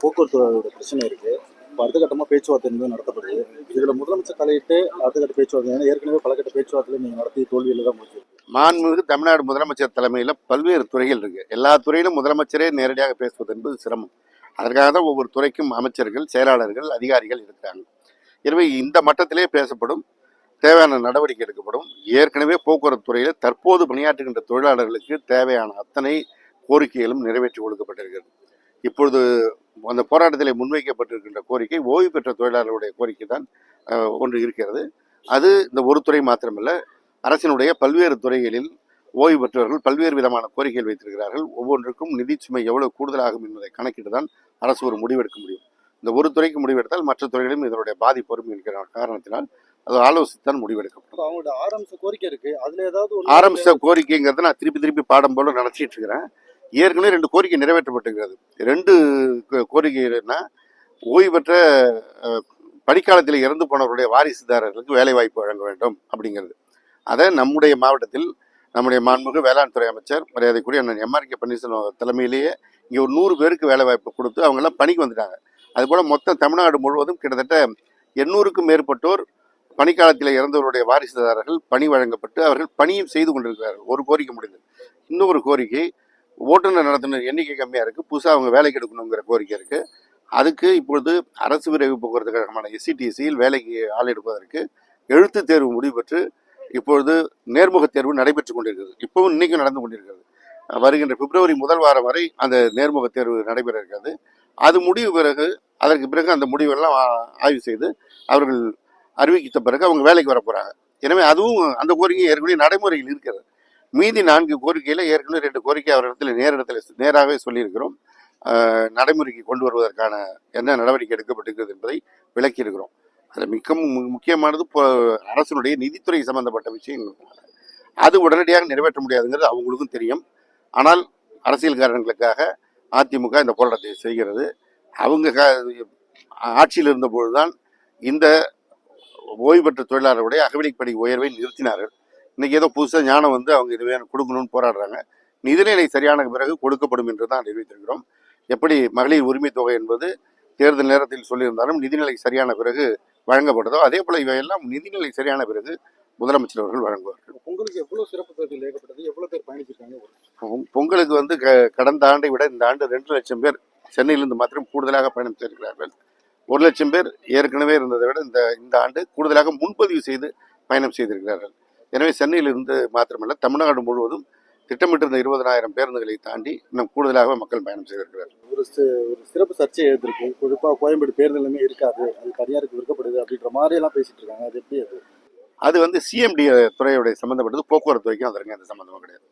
போக்குவரத்து பிரச்சனை இருக்கு. இப்போ அடுத்த கட்டமா பேச்சுவார்த்தை என்பது நடத்தப்படுது. இதுல முதலமைச்சர் தலையிட்டு அடுத்த கட்ட பேச்சுவார்த்தை, ஏன்னா ஏற்கனவே பல கட்ட பேச்சுவார்த்தையில நீங்க நடத்தி தோல்வியில தான் முடிச்சிருக்கு. மாண்புமிகு தமிழ்நாடு முதலமைச்சர் தலைமையில் பல்வேறு துறைகள் இருக்கு. எல்லா துறையிலும் முதலமைச்சரே நேரடியாக பேசுவது என்பது சிரமம். அதற்காக தான் ஒவ்வொரு துறைக்கும் அமைச்சர்கள், செயலாளர்கள், அதிகாரிகள் இருக்கிறாங்க. எனவே இந்த மட்டத்திலே பேசப்படும், தேவையான நடவடிக்கை எடுக்கப்படும். ஏற்கனவே போக்குவரத்து துறையில் தற்போது பணியாற்றுகின்ற தொழிலாளர்களுக்கு தேவையான அத்தனை கோரிக்கைகளும் நிறைவேற்றி கொடுக்கப்பட்டிருக்கிறது. இப்பொழுது அந்த போராட்டத்தில் முன்வைக்கப்பட்டிருக்கின்ற கோரிக்கை ஓய்வு பெற்ற தொழிலாளர்களுடைய கோரிக்கை தான் ஒன்று இருக்கிறது. அது இந்த ஒரு துறை மாத்திரமல்ல, அரசினுடைய பல்வேறு துறைகளில் ஓய்வு பெற்றவர்கள் பல்வேறு விதமான கோரிக்கைகள் வைத்திருக்கிறார்கள். ஒவ்வொன்றுக்கும் நிதி சுமை எவ்வளவு கூடுதலாகும் என்பதை கணக்கிட்டு தான் அரசு ஒரு முடிவெடுக்க முடியும். இந்த ஒரு துறைக்கு முடிவெடுத்தால் மற்ற துறைகளிலும் இதனுடைய பாதிப்பு வரும் என்கிற காரணத்தினால் அது ஆலோசித்தான் முடிவெடுக்கப்படும். அவங்களோட ஆரம்பிச்ச கோரிக்கை இருக்கு, அதுல ஏதாவது ஆரம்பிச்ச கோரிக்கைங்கிறத நான் திருப்பி பாடம் போல நினைச்சிட்டு இருக்கிறேன். ஏற்கனவே 2 கோரிக்கை நிறைவேற்றப்பட்டிருக்கிறது. 2 கோரிக்கைன்னா, ஓய்வு பெற்ற பணிக்காலத்தில் இறந்து போனவருடைய வாரிசுதாரர்களுக்கு வேலை வாய்ப்பு வழங்க வேண்டும் அப்படிங்கிறது. அதை நம்முடைய மாவட்டத்தில் நம்முடைய மாண்புமிகு வேளாண் துறை அமைச்சர் மரியாதைக்குரிய அண்ணன் எம்ஆர்கே பன்னீர்செல்வம் தலைமையிலேயே இங்கே ஒரு 100 பேருக்கு வேலை வாய்ப்பு கொடுத்து அவங்கெல்லாம் பணிக்கு வந்துட்டாங்க. அதுபோல் மொத்தம் தமிழ்நாடு முழுவதும் கிட்டத்தட்ட 800க்கும் மேற்பட்டோர் பணிக்காலத்தில் இறந்தவருடைய வாரிசுதாரர்கள் பணி வழங்கப்பட்டு அவர்கள் பணியும் செய்து கொண்டிருக்கிறார்கள். ஒரு கோரிக்கை முடிந்தது. இன்னொரு கோரிக்கை, ஓட்டுநர் நடத்துனர் எண்ணிக்கை கம்மியாக இருக்குது, புதுசாக அவங்க வேலைக்கு எடுக்கணுங்கிற கோரிக்கை இருக்குது. அதுக்கு இப்பொழுது அரசு விரைவு போக்குவரத்து கழகமான SCTCயில் வேலைக்கு ஆள் எடுப்பதற்கு எழுத்து தேர்வு முடிவு பெற்று இப்பொழுது நேர்முக தேர்வு நடைபெற்று கொண்டிருக்கிறது. இப்பவும் இன்னைக்கும் நடந்து கொண்டிருக்கிறது. வருகின்ற பிப்ரவரி முதல் வாரம் வரை அந்த நேர்முக தேர்வு நடைபெற இருக்கிறது. அது முடிவு பிறகு அதற்கு பிறகு அந்த முடிவெல்லாம் ஆய்வு செய்து அவர்கள் அறிவித்த பிறகு அவங்க வேலைக்கு வர போகிறாங்க. எனவே அதுவும் அந்த கோரிக்கை ஏற்கனவே நடைமுறையில் இருக்கிறது. மீதி 4 கோரிக்கையில் ஏற்கனவே 2 கோரிக்கை அவரிடத்தில் நேராகவே சொல்லியிருக்கிறோம். நடைமுறைக்கு கொண்டு வருவதற்கான என்ன நடவடிக்கை எடுக்கப்பட்டிருக்கிறது என்பதை விளக்கி இருக்கிறோம். அதில் முக்கியமானது அரசினுடைய நிதித்துறை சம்பந்தப்பட்ட விஷயங்கள். அது உடனடியாக நிறைவேற்ற முடியாதுங்கிறது அவங்களுக்கும் தெரியும். ஆனால் அரசியல் காரணங்களுக்காக அதிமுக இந்த போராட்டத்தை செய்கிறது. அவங்க ஆட்சியில் இருந்தபோதுதான் இந்த ஓய்வு பெற்ற தொழிலாளர்களுடைய அகவிலைப்படி உயர்வை நிறுத்தினார்கள். இன்னைக்கு ஏதோ புதுசாக ஞானம் வந்து அவங்க இதுவே கொடுக்கணும்னு போராடுறாங்க. நிதிநிலை சரியான பிறகு கொடுக்கப்படும் என்று தான் அறிவித்திருக்கிறோம். எப்படி மகளிர் உரிமை தொகை என்பது தேர்தல் நேரத்தில் சொல்லியிருந்தாலும் நிதிநிலை சரியான பிறகு வழங்கப்படுதோ, அதே போல இவையெல்லாம் நிதிநிலை சரியான பிறகு முதலமைச்சர் அவர்கள் வழங்குவார்கள். பொங்கலுக்கு எவ்வளவு சிறப்பு பேருந்து ஏகப்பட்டது, எவ்வளவு பேர் பயணிச்சிருக்காங்க? பொங்கலுக்கு வந்து கடந்த ஆண்டை விட இந்த ஆண்டு 2 லட்சம் பேர் சென்னையிலிருந்து மாத்திரம் கூடுதலாக பயணம் செய்திருக்கிறார்கள். 1 லட்சம் பேர் ஏற்கனவே இருந்ததை விட இந்த ஆண்டு கூடுதலாக முன்பதிவு செய்து பயணம் செய்திருக்கிறார்கள். எனவே சென்னையிலிருந்து மாத்திரமல்ல, தமிழ்நாடு முழுவதும் திட்டமிட்டிருந்த 20,000 பேருந்துகளை தாண்டி இன்னும் கூடுதலாக மக்கள் பயணம் செய்திருக்கிறார்கள். ஒரு சிறப்பு சர்ச்சை எழுதிருக்கு. குறிப்பாக கோயம்பேடு பேருந்து நிலையமே இருக்காது, அது தனியாருக்கு விற்கப்படுது அப்படின்ற மாதிரி எல்லாம் பேசிட்டு இருக்காங்க. அது எப்படி? அது வந்து CMD துறையுடைய சம்பந்தப்பட்டது, போக்குவரத்து துறைக்கும் அதற்கு எந்த சம்பந்தமும் கிடையாது.